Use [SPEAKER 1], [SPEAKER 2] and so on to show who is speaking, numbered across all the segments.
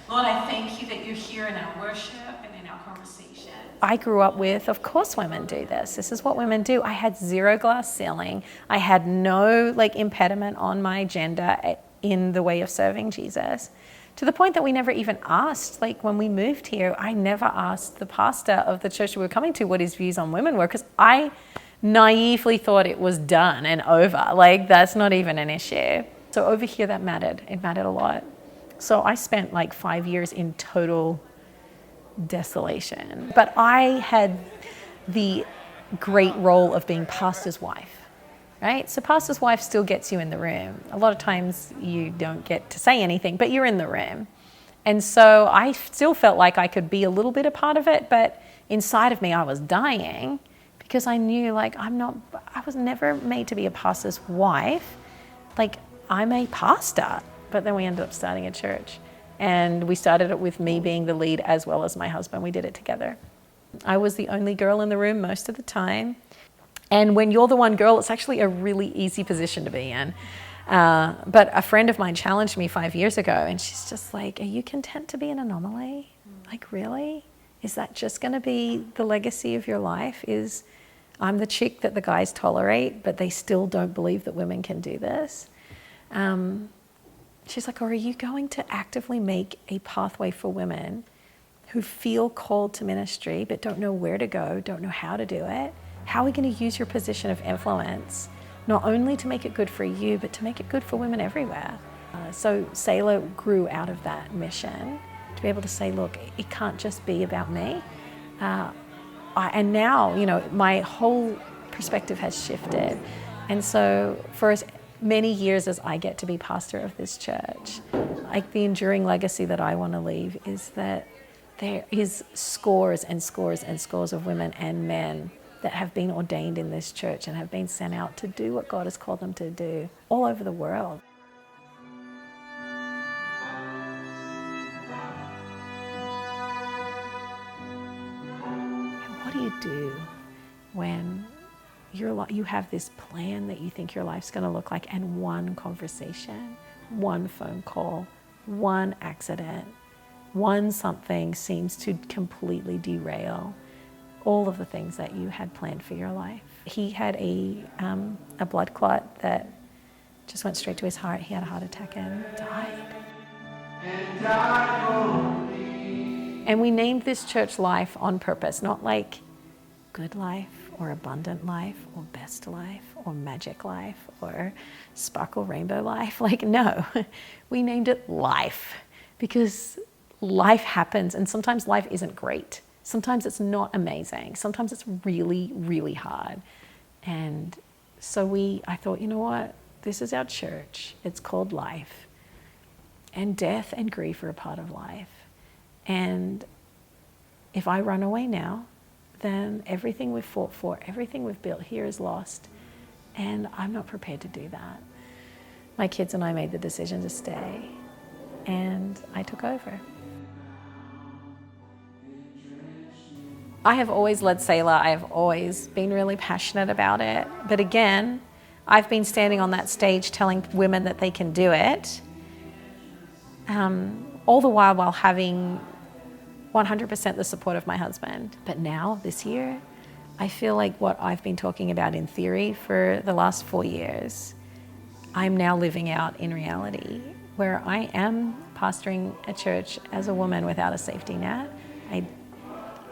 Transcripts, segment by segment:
[SPEAKER 1] Lord, I thank you that you're here in our worship and in our conversation.
[SPEAKER 2] I grew up with, of course women do this. This is what women do. I had zero glass ceiling. I had no impediment on my gender in the way of serving Jesus. To the point that we never even asked, when we moved here, I never asked the pastor of the church we were coming to what his views on women were, because I naively thought it was done and over. That's not even an issue. So over here, that mattered. It mattered a lot. So I spent 5 years in total desolation. But I had the great role of being pastor's wife, right? So pastor's wife still gets you in the room. A lot of times you don't get to say anything, but you're in the room. And so I still felt like I could be a little bit a part of it, but inside of me I was dying, because I knew I was never made to be a pastor's wife. I'm a pastor. But then we ended up starting a church, and we started it with me being the lead as well as my husband. We did it together. I was the only girl in the room most of the time. And when you're the one girl, it's actually a really easy position to be in. But a friend of mine challenged me 5 years ago, and she's just like, are you content to be an anomaly? Really? Is that just going to be the legacy of your life? Is I'm the chick that the guys tolerate, but they still don't believe that women can do this? She's like, or are you going to actively make a pathway for women who feel called to ministry but don't know where to go, don't know how to do it? How are we going to use your position of influence, not only to make it good for you, but to make it good for women everywhere? So Sailor grew out of that mission, to be able to say, look, it can't just be about me. And now, my whole perspective has shifted. And so for as many years as I get to be pastor of this church, the enduring legacy that I want to leave is that there is scores and scores and scores of women and men that have been ordained in this church and have been sent out to do what God has called them to do all over the world. And what do you do when you have this plan that you think your life's going to look like, and one conversation, one phone call, one accident, one something seems to completely derail all of the things that you had planned for your life? He had a blood clot that just went straight to his heart. He had a heart attack and died. And we named this church Life on purpose, not good life or abundant life or best life or magic life or sparkle rainbow life. No, we named it Life, because life happens, and sometimes life isn't great. Sometimes it's not amazing. Sometimes it's really, really hard. And so I thought, you know what? This is our church. It's called Life. And death and grief are a part of life. And if I run away now, then everything we've fought for, everything we've built here is lost. And I'm not prepared to do that. My kids and I made the decision to stay, and I took over. I have always led Sailor. I have always been really passionate about it. But again, I've been standing on that stage telling women that they can do it, all the while having 100% the support of my husband. But now, this year, I feel like what I've been talking about in theory for the last 4 years, I'm now living out in reality, where I am pastoring a church as a woman without a safety net.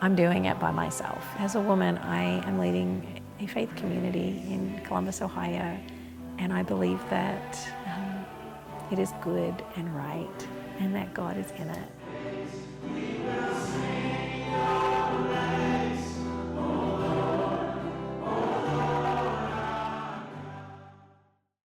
[SPEAKER 2] I'm doing it by myself. As a woman, I am leading a faith community in Columbus, Ohio, and I believe that it is good and right, and that God is in it.